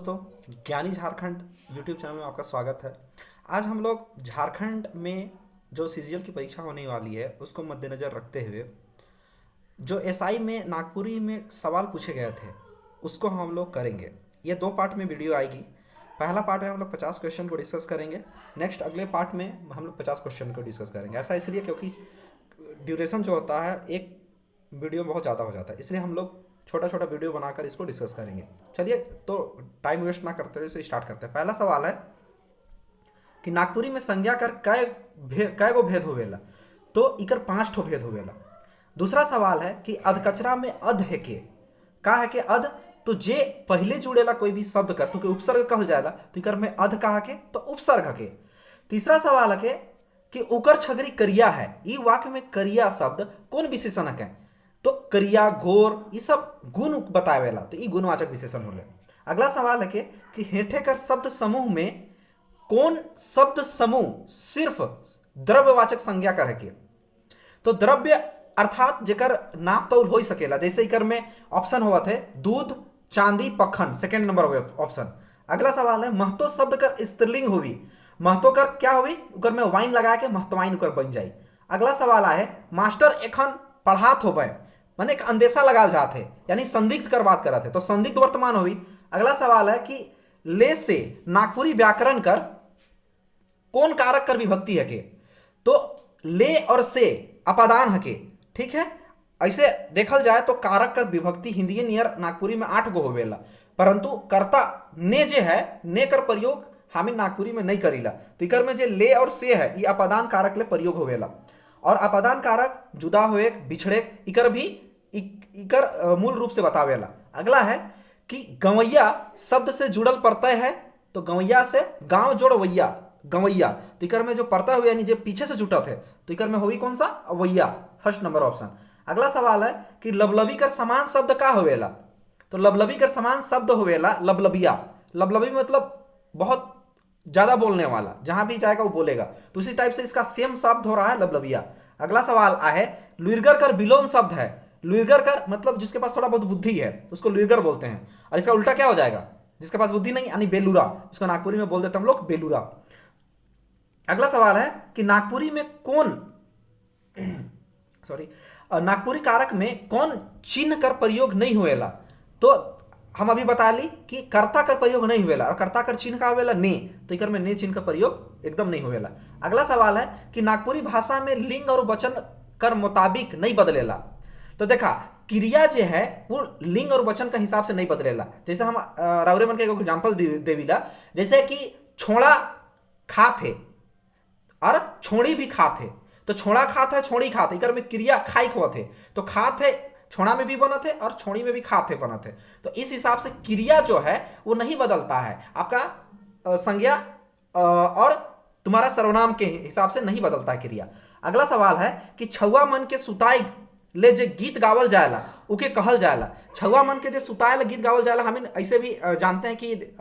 दोस्तों, ज्ञानी Jharkhand YouTube channel में आपका स्वागत है। आज हम लोग झारखंड में जो सीजीएल की परीक्षा होने वाली है उसको मद्देनज़र रखते हुए जो एसआई में नागपुरी में सवाल पूछे गए थे उसको हम लोग करेंगे। ये दो पार्ट में वीडियो आएगी। पहला पार्ट में हम लोग 50 क्वेश्चन को डिस्कस करेंगे। नेक्स्ट अगले पार्ट में हम लोग 50 क्वेश्चन को डिस्कस करेंगे। ऐसा इसलिए क्योंकि ड्यूरेशन जो होता है एक वीडियो में बहुत ज़्यादा हो जाता है, इसलिए हम लोग छोटा छोटा वीडियो बनाकर इसको डिस्कस करेंगे। चलिए तो टाइम वेस्ट ना करते हुए इसे स्टार्ट करते हैं। पहला सवाल है कि नागपुरी में संज्ञा कर कै गो भेद होवेला? तो इकर 5 ठो भेद होवेला। दूसरा सवाल है कि अधकचरा में अध है के का है के अध, तो जे पहले जुड़ेला कोई भी शब्द कर तो के उपसर्ग कहल जाएला, तो इकर में अध कहा के तो उपसर्ग के। तीसरा सवाल है कि उकर छगरी करिया है, ई वाक्य में करिया शब्द कौन विशेषण है? तो करिया घोर ये सब गुण बतावेला, तो ई गुणवाचक विशेषण होले। अगला सवाल है कि हेठे कर शब्द समूह में कौन शब्द समूह सिर्फ द्रव्यवाचक संज्ञा कर है के? तो द्रव्य अर्थात जेकर नाप तौल हो सकेला, जैसे इकर में ऑप्शन हुआ थे दूध, चांदी, पखन, सेकेंड नंबर ऑप्शन। अगला सवाल है महतो शब्द कर स्त्रीलिंग होवी, महतो कर क्या होवी? उकर में वाइन लगा के महतवाइन उकर बन जाई। अगला सवाल है मास्टर एखन पढ़ात होवे, माने एक अंदेशा लगाल जाते यानी संदिग्ध कर बात करते, तो संदिग्ध वर्तमान हुई। अगला सवाल है कि ले से नागपुरी व्याकरण कर कौन कारक कर विभक्ति है के? तो ले और से अपादान है के, ठीक है। ऐसे देखल जाए तो कारक कर विभक्ति हिंदी नियर नागपुरी में 8 गो होवेला, परंतु कर्ता ने जे है ने कर प्रयोग हामी नागपुरी में नहीं करीला, तो इकर में जे ले और से है ये अपादान कारक ले प्रयोग होवेला। और अपादान कारक जुदा होए बिछड़े इकर भी इकर मूल रूप से बतावेला। अगला है कि गवैया शब्द से जुड़ल प्रत्यय है, तो गवैया से गांव जोड़वैया गवैया, तो इकर में जो प्रत्यय हुए यानी जो पीछे से जुटा थे तो इकर में होगी कौन सा? अवैया, फर्स्ट नंबर ऑप्शन। अगला सवाल है कि लबलबी कर समान शब्द का होवेला? तो लबलबी कर समान शब्द होवेला लबलबिया। लबलबी मतलब बहुत ज्यादा बोलने वाला, जहां भी जाएगा वो बोलेगा, तो उसी टाइप से इसका सेम शब्द हो रहा है लबलबिया। अगला सवाल है लुइरगर कर विलोम शब्द है। लुइरगर कर मतलब जिसके पास थोड़ा बहुत बुद्धि है उसको लुइरगर बोलते हैं, और इसका उल्टा क्या हो जाएगा? जिसके पास बुद्धि नहीं यानी बेलूरा, उसको नागपुरी में बोल देते हम लोग बेलूरा। अगला सवाल है कि नागपुरी में कौन नागपुरी कारक में कौन चिन्ह कर प्रयोग नहीं हुएला? तो हम अभी बता ली कि कर्ता कर प्रयोग नहीं हुएला, और कर्ता कर चिन्ह का हुएला ने, तो इकर में ने चिन्ह का प्रयोग एकदम नहीं हुएला। अगला सवाल है कि नागपुरी भाषा में लिंग और वचन कर मुताबिक नहीं बदलेला। तो देखा क्रिया जो है वो लिंग और वचन का हिसाब से नहीं बदलेला। जैसे हम रावरे मन के एग्जाम्पल देवीला, जैसे कि छोड़ा खा थे और छोड़ी भी खा थे, तो छोड़ा खा थे छोड़ी खा थे, इकर में क्रिया खाई हुआ थे, तो खा थे छोड़ा में भी बना थे और छोड़ी में भी खा थे बना थे, तो इस हिसाब से क्रिया जो है वो नहीं बदलता है, आपका संज्ञा और तुम्हारा सर्वनाम के हिसाब से नहीं बदलता है क्रिया। अगला सवाल है कि छुआ मन के सुताई ले जे गीत गावल जाएला उके कहल जाएला। छुआ मन के जे सुताए गीत गावल जाएला, हम ऐसे भी जानते हैं कि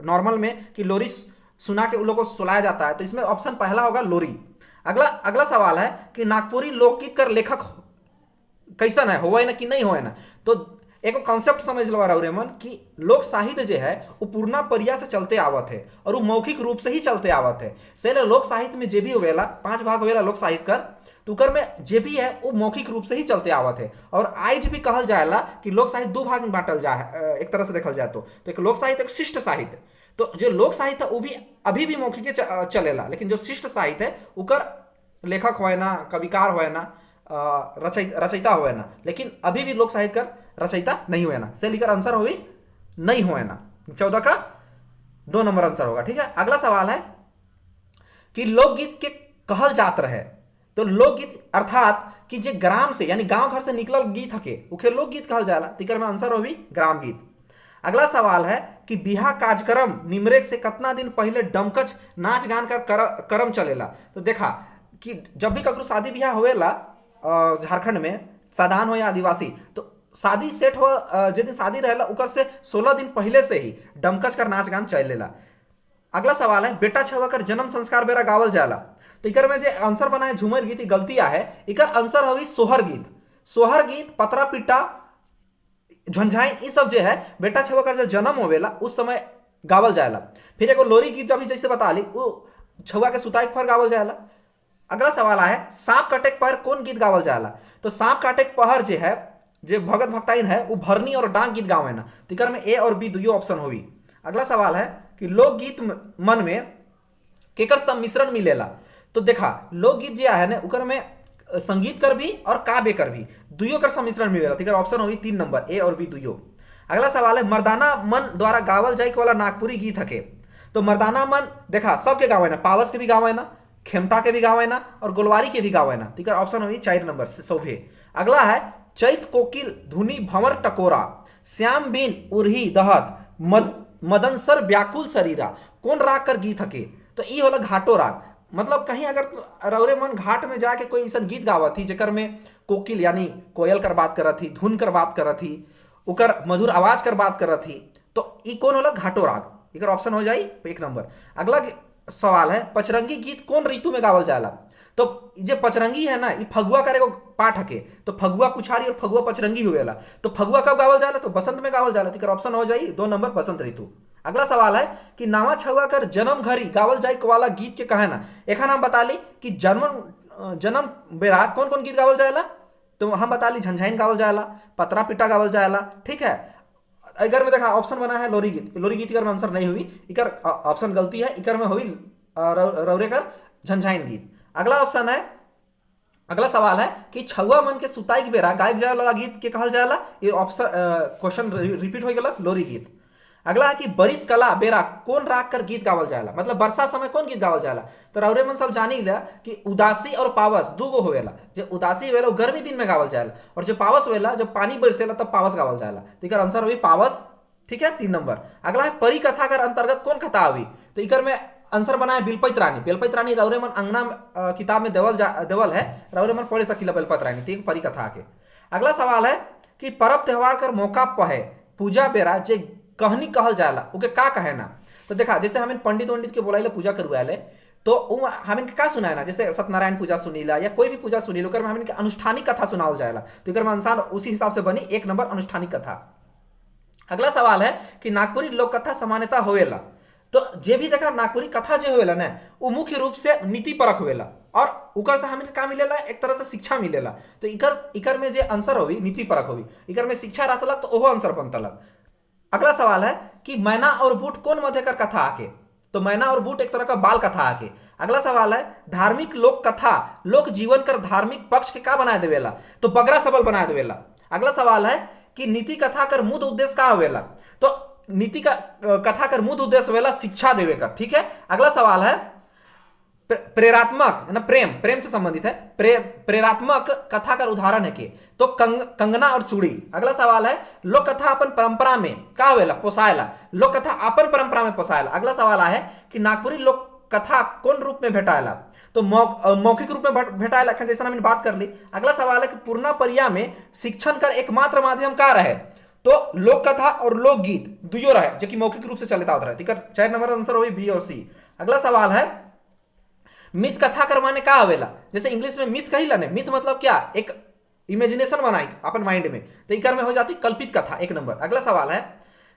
नॉर्मल में कि लोरी सुना के उन लोगों को सुलाया जाता है, तो इसमें ऑप्शन पहला होगा लोरी। अगला सवाल है कि नागपुरी लोकगीत कर लेखक कैसन है, होवे ना कि नहीं होवे ना? तो एक कॉन्सेप्ट समझ लो राउरेमन कि लोक साहित्य जो है वो पूर्णा परिया से चलते आवत है और वो मौखिक रूप से ही चलते आवत है। से लोक साहित्य में जे भी होवेला 5 भाग होवेला लोक साहित्य कर, तो उकर में जे भी है वो मौखिक रूप से ही चलते आवत है। और आज भी कहल जाएला कि लोक साहित्य 2 भाग में बांटल जाए, एक तरह से देखल जाए तो एक लोक साहित्य एक शिष्ट साहित्य। तो जो लोक साहित्य है वो भी अभी भी मौखिक चलेला, लेकिन जो शिष्ट साहित्य है उकर लेखक होए ना, कविकार होए ना, रचयिता होए ना, लेकिन अभी भी लोक साहित्य कर रचयिता नहीं हुए ना, से लेकर आंसर होगी नहीं हुए ना। 14 का 2 नंबर आंसर होगा, ठीक है। अगला सवाल है कि लोकगीत के कहल जात रहे, तो लोकगीत अर्थात कि जे ग्राम से यानी गांव घर से निकलल गीत हके उके लोकगीत कहल जाला, तिकर में आंसर होगी ग्राम गीत। अगला सवाल है कि बिहा कार्यक्रम निमरेक से कितना दिन पहले डमकच नाच गान का करम चलेला? तो देखा कि जब भी ककरो शादी बियाह होवेला झारखंड में, साधारण हो या आदिवासी, तो शादी सेट हो जिस दिन शादी रहेला उकर से 16 दिन पहले से ही डमकच कर नाच गान चलेला। अगला सवाल है बेटा छुआ कर जन्म संस्कार बेरा गावल जाला, तो इकर में जो आंसर बना है झूमर गीत गलती है, इकर आंसर होगी सोहर गीत। सोहर गीत पतरा पिट्टा झंझाई ये सब जो है बेटा छुआ का जब जन्म होवेला उस समय गावल जाएला। फिर एगो लोरी गीत अभी जैसे बता ली वो छुआ के सुताई पर गावल जाएला। अगला सवाल है सांप काटे पर कौन गीत गावल जाएला। तो सांप काटे पहर जो है जो भगत भक्ताइन है वो भरनी और डांग गीत गावे ना। तो इकर में ए और बी दुयो ऑप्शन होगी। अगला सवाल है कि लोकगीत मन में केकर सम्मिश्रण मिलेला। तो देखा लोकगीत जो है ना उकर में संगीत कर भी और काव्य कर भी दुयो कर सम्मिश्रण मिलेला। तो ऑप्शन होगी 3 नंबर ए और बी दुयो। अगला सवाल है मर्दाना मन द्वारा गावल जाए वाला नागपुरी गीत हके। तो मर्दाना मन देखा सबके गावे ना, पावस के भी गावे ना, खेमटा के भी गावे ना और गोलवारी के भी गावे ना। तो ऑप्शन होगी 4 नंबर से शोभे। अगला है चैत कोकिल धुनी भंवर टकोरा श्याम बिन उर्ही दहत मदन सर व्याकुल शरीरा कौन राग कर गीत हके। तो ई होला घाटो राग। मतलब कहीं अगर रौरे मन घाट में जाके कोई ऐसा गीत गावत थी जेकर में कोकिल यानी कोयल कर बात करत थी, धुन कर बात करत थी, उकर मधुर आवाज कर बात करत थी, तो ई कौन होला घाटो राग। इकर ऑप्शन हो जाई 1 नंबर। अगला सवाल है पचरंगी गीत कौन ऋतु में गावल जाला। तो जे पचरंगी है ना ये फगुआ करे पाठ हके। तो फगुआ पुछारी और फगुआ पचरंगी हुएला। तो फगुआ कब गावल जाला तो बसंत में गावल जाला। तो ऑप्शन हो जाई 2 नंबर बसंत ऋतु। अगला सवाल है कि नावा छुआ कर जन्म घरी गावल जाए वाला गीत के कहे ना। एक हम बता ली कि जन्म बेरा कौन कौन गीत गावल जाएला। तो हम बता ली झंझाइन गावल जाएला, पतरा पिटा गावल जाएला, ठीक है। इकर में देखा ऑप्शन बना है लोरी गीत। लोरी गीत इकर में आंसर नहीं हुई, इकर ऑप्शन गलती है। इकर में हुई रौरेकर झंझाइन गीत। अगला ऑप्शन है अगला सवाल है कि छुआ मन के सुताई के बेरा गायक जाए वाला गीत के कहल जाएला। ये ऑप्शन क्वेश्चन रिपीट हो गया लोरी गीत। अगला है कि बरिस कला बेरा कौन राग कर गीत गावल जाएला। मतलब बरसा समय कौन गीत गावल जाएला। तो रौरे मन सब जानी ला कि उदासी और पावस दूगो होवेला। जो उदासी वेला गर्मी दिन में गावल जाएला और जो पावस वेला जब पानी बरसेला तब पावस गावल जाएला। तो इकर आंसर हुई पावस, ठीक है 3 नंबर। अगला है परी कथा कर अंतर्गत कौन कथा हुई। तो इकर में आंसर बना है बिलपत रानी। बिलपत रानी रौरे मन अंगना किताब में देवल है, रौरे मन पढ़े सकीला बिलपत रानी। ठीक परी कथा के। अगला सवाल है कि पर्व त्योहार कर मौका पहे पूजा बेरा जे कहनी कहल जाएला ओके का कहे ना। तो देखा जैसे हमें पंडित वंडित के बोलाइले पूजा करवाले तो हमें का सुनाए ना। जैसे सत्यनारायण पूजा सुनीला या कोई भी पूजा सुनील ओकर में हमें अनुष्ठानिक कथा सुनावल जाएला। तो इकर में आंसर उसी हिसाब से बनी 1 नंबर अनुष्ठानिक कथा। अगला सवाल है कि नागपुरी लोक कथा सामान्यता होवेला। तो जे भी देखा नागपुरी कथा जो होवेला ना वो मुख्य रूप से नीति परक होवेला और उकर से हमें का मिलेला एक तरह से शिक्षा मिलेला। तो इकर में जे आंसर होवी नीति परक होवी, इकर में शिक्षा रहतलक तो ओहो आंसर बनतलक। अगला सवाल है कि मैना और बूट कौन मध्यकर कथा आके। तो मैना और बूट एक तरह का बाल कथा आके। अगला सवाल है धार्मिक लोक कथा लोक जीवन कर धार्मिक पक्ष के का बनाए देवेला। तो बगरा सबल बनाए देवेला। अगला सवाल है कि नीति कथा कर मूल उद्देश्य का होवेला। तो नीति का कथा कर मूल उद्देश्य होवेला शिक्षा देवे का, ठीक है। अगला सवाल है प्रेरात्मक ना प्रेम से संबंधित है। प्रेरात्मक कथा का उदाहरण है के। तो कंगना और चूड़ी। अगला सवाल है लोक कथा अपन परंपरा में का होवेला पोसायला। लोक कथा अपन परंपरा में पोसायला। अगला सवाल है कि नागपुरी लोक कथा कौन रूप में भेटायला। तो मौखिक रूप में भेटायला जैसा हमने बात कर ली। अगला सवाल है कि पूर्णा परिया में शिक्षण का एकमात्र माध्यम का रहे। तो लोक कथा और लोकगीत दुयो रहे जो कि मौखिक रूप से चलता होता है। 4 नंबर आंसर हुई बी और सी। अगला सवाल है मिथ कथा करवाने का आवेला। जैसे इंग्लिश में मिथ कही लाने, मिथ मतलब क्या एक इमेजिनेशन बनाई अपन माइंड में। तो इकर में हो जाती कल्पित कथा 1 नंबर। अगला सवाल है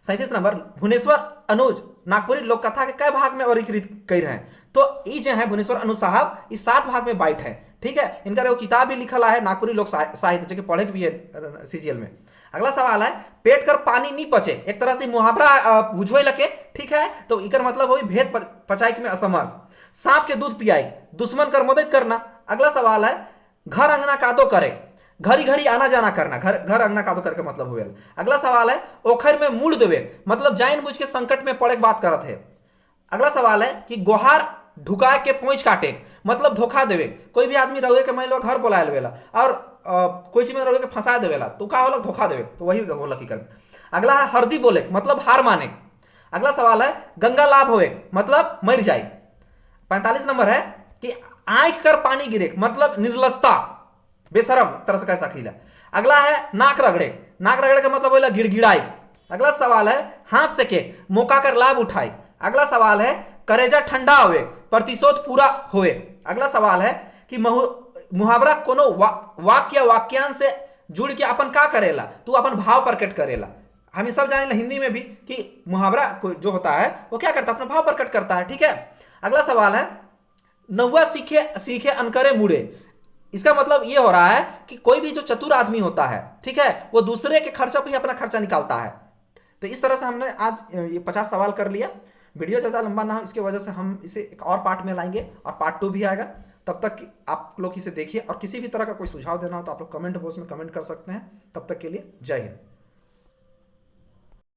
37 नंबर भुवनेश्वर अनुज नागपुरी लोक कथा के कई भाग में वर्गीकृत कर रहे हैं। तो ये जो है भुवनेश्वर अनुज साहब इस 7 भाग में बाइट है, ठीक है। इनका वो किताब भी लिखा है नागपुरी लोक साहित्य जो कि पढ़े भी है सीजीएल में। अगला सवाल है पेट कर पानी नहीं पचे एक तरह से मुहावरा बुझवे लगे, ठीक है। तो इकर मतलब हो भेद पचाई में असमर्थ। सांप के दूध पियाई दुश्मन कर मदद करना। अगला सवाल है घर अंगना कादो करे घरी घरी आना जाना करना। घर अंगना कादो करके मतलब हुए। अगला सवाल है ओखर में मूड़ देवे मतलब जान बुझ के संकट में पड़े बात करत है। अगला सवाल है कि गोहार ढुका के पोंछ काटे मतलब धोखा देवे। कोई भी आदमी रहुए के मान लो घर बोला लेवेला और कोई चीज में रहुए के फंसा देवेला तो का होला धोखा देवे। तो वही होला की कर। अगला है हरदी बोले मतलब हार माने। अगला सवाल है गंगा लाभ होए मतलब मर जाए। 45 नंबर है कि आंख कर पानी गिरे मतलब निर्लसता बेशरम तरह से कह सकीला। अगला है नाक रगड़े का मतलब होला गिड़गिड़ाई। अगला सवाल है हाथ से के मौका कर लाभ उठाए। अगला सवाल है करेजा ठंडा होवे प्रतिशोध पूरा होए। अगला सवाल है कि मुहावरा कोनो वाक्य वाक्यांश से जुड़ के अपन का करेला तू अपन भाव प्रकट करेला। हम ये सब जाने हिंदी में भी कि मुहावरा जो होता है वो क्या करता है, अपना भाव प्रकट करता है। ठीक है, अगला सवाल है, नौवा सीखे सीखे अनकरे मुड़े। इसका मतलब ये हो रहा है कि कोई भी जो चतुर आदमी होता है, ठीक है, वो दूसरे के खर्चा पे ही अपना खर्चा निकालता है। तो इस तरह से हमने आज ये 50 सवाल कर लिया। वीडियो ज़्यादा लंबा ना हो इसकी वजह से हम इसे एक और पार्ट में लाएंगे और पार्ट 2 भी आएगा। तब तक आप लोग इसे देखिए, और किसी भी तरह का कोई सुझाव देना हो तो आप लोग कमेंट बॉक्स में कमेंट कर सकते हैं। तब तक के लिए जय हिंद।